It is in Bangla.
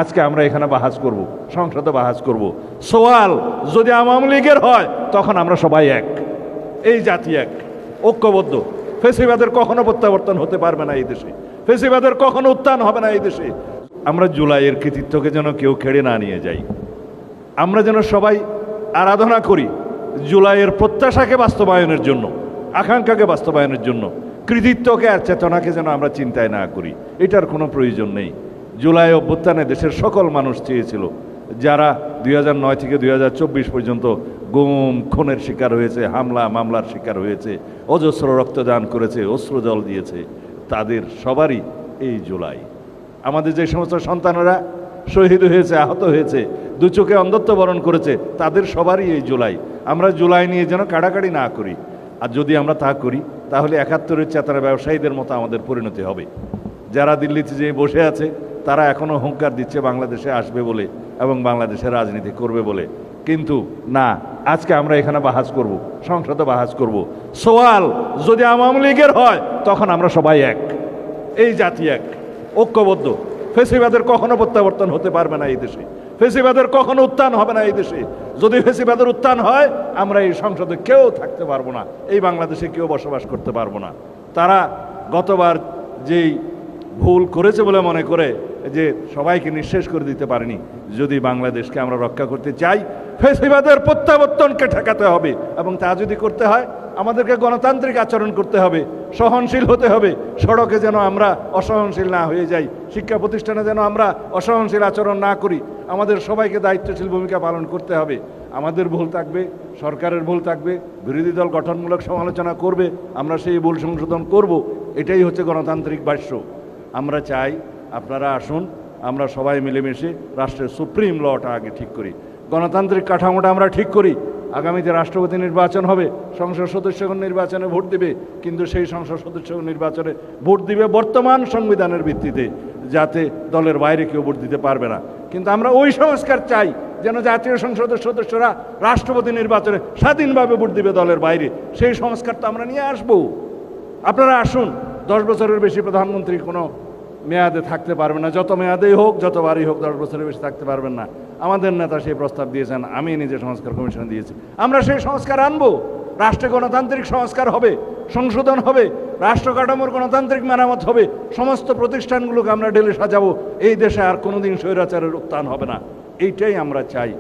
আজকে আমরা এখানে বাহাজ করব, সংসদে বাহাজ করব। সওয়াল যদি আওয়ামী লীগের হয় তখন আমরা সবাই এক, এই জাতি এক, ঐক্যবদ্ধ। ফেসিবাদের কখনো প্রত্যাবর্তন হতে পারবে না এই দেশে, ফেসিবাদের কখনো উত্থান হবে না এই দেশে। আমরা জুলাইয়ের কৃতিত্বকে যেন কেউ কেড়ে না নিয়ে যাই, আমরা যেন সবাই আরাধনা করি জুলাইয়ের প্রত্যাশাকে বাস্তবায়নের জন্য, আকাঙ্ক্ষাকে বাস্তবায়নের জন্য। কৃতিত্বকে আর চেতনাকে যেন আমরা চিন্তায় না করি, এটার কোনো প্রয়োজন নেই। জুলাই অভ্যুত্থানে দেশের সকল মানুষ চেয়েছিল, যারা 2009 থেকে 2024 পর্যন্ত গুম খুনের শিকার হয়েছে, হামলা মামলার শিকার হয়েছে, অজস্র রক্তদান করেছে, অশ্রুজল দিয়েছে, তাদের সবারই এই জুলাই। আমাদের যে সমস্ত সন্তানেরা শহীদ হয়েছে, আহত হয়েছে, দু চোখে অন্ধত্ব বরণ করেছে, তাদের সবারই এই জুলাই। আমরা জুলাই নিয়ে যেন কাড়াকাড়ি না করি, আর যদি আমরা তা করি তাহলে 71-এর চেতনা ব্যবসায়ীদের মতো আমাদের পরিণতি হবে। যারা দিল্লিতে যে বসে আছে তারা এখনও হুঙ্কার দিচ্ছে বাংলাদেশে আসবে বলে এবং বাংলাদেশের রাজনীতি করবে বলে, কিন্তু না, আজকে আমরা এখানে বাহাজ করব, সংসদে বাহাজ করব। সওয়াল যদি আওয়ামী লীগের হয় তখন আমরা সবাই এক, এই জাতি এক, ঐক্যবদ্ধ। ফেসিবাদের কখনো প্রত্যাবর্তন হতে পারবে না এই দেশে, ফেসিবাদের কখনো উত্থান হবে না এই দেশে। যদি ফেসিবাদের উত্থান হয় আমরা এই সংসদে কেউ থাকতে পারবো না, এই বাংলাদেশে কেউ বসবাস করতে পারবো না। তারা গতবার যেই ভুল করেছে বলে মনে করে যে সবাইকে নিঃশেষ করে দিতে পারেনি। যদি বাংলাদেশকে আমরা রক্ষা করতে চাই, ফেসিবাদের প্রত্যাবর্তনকে ঠেকাতে হবে, এবং তা যদি করতে হয় আমাদেরকে গণতান্ত্রিক আচরণ করতে হবে, সহনশীল হতে হবে। সড়কে যেন আমরা অসহনশীল না হয়ে যাই, শিক্ষা প্রতিষ্ঠানে যেন আমরা অসহনশীল আচরণ না করি। আমাদের সবাইকে দায়িত্বশীল ভূমিকা পালন করতে হবে। আমাদের ভুল থাকবে, সরকারের ভুল থাকবে, বিরোধী দল গঠনমূলক সমালোচনা করবে, আমরা সেই ভুল সংশোধন করব। এটাই হচ্ছে গণতান্ত্রিক বাক্য। আমরা চাই আপনারা আসুন, আমরা সবাই মিলেমিশে রাষ্ট্রের সুপ্রিম লটা আগে ঠিক করি, গণতান্ত্রিক কাঠামোটা আমরা ঠিক করি। আগামীতে রাষ্ট্রপতি নির্বাচন হবে, সংসদ সদস্যগণ নির্বাচনে ভোট দিবে, কিন্তু সেই সংসদ সদস্য নির্বাচনে ভোট দিবে বর্তমান সংবিধানের ভিত্তিতে, যাতে দলের বাইরে কেউ ভোট দিতে পারবে না। কিন্তু আমরা ওই সংস্কার চাই যেন জাতীয় সংসদের সদস্যরা রাষ্ট্রপতি নির্বাচনে স্বাধীনভাবে ভোট দিবে দলের বাইরে। সেই সংস্কার তো আমরা নিয়ে আসবো। আপনারা আসুন। 10 বছরের বেশি প্রধানমন্ত্রী কোনো মেয়াদে থাকতে পারবেন না, যত মেয়াদেই হোক, যতবারই হোক, 10 বছরের বেশি থাকতে পারবেন না। আমাদের নেতা সেই প্রস্তাব দিয়েছেন, আমি নিজে সংস্কার কমিশন দিয়েছি। আমরা সেই সংস্কার আনবো, রাষ্ট্রে গণতান্ত্রিক সংস্কার হবে, সংশোধন হবে, রাষ্ট্র কাঠামোর গণতান্ত্রিক মেরামত হবে, সমস্ত প্রতিষ্ঠানগুলোকে আমরা ঢেলে সাজাবো। এই দেশে আর কোনোদিন স্বৈরাচারের উত্থান হবে না, এইটাই আমরা চাই।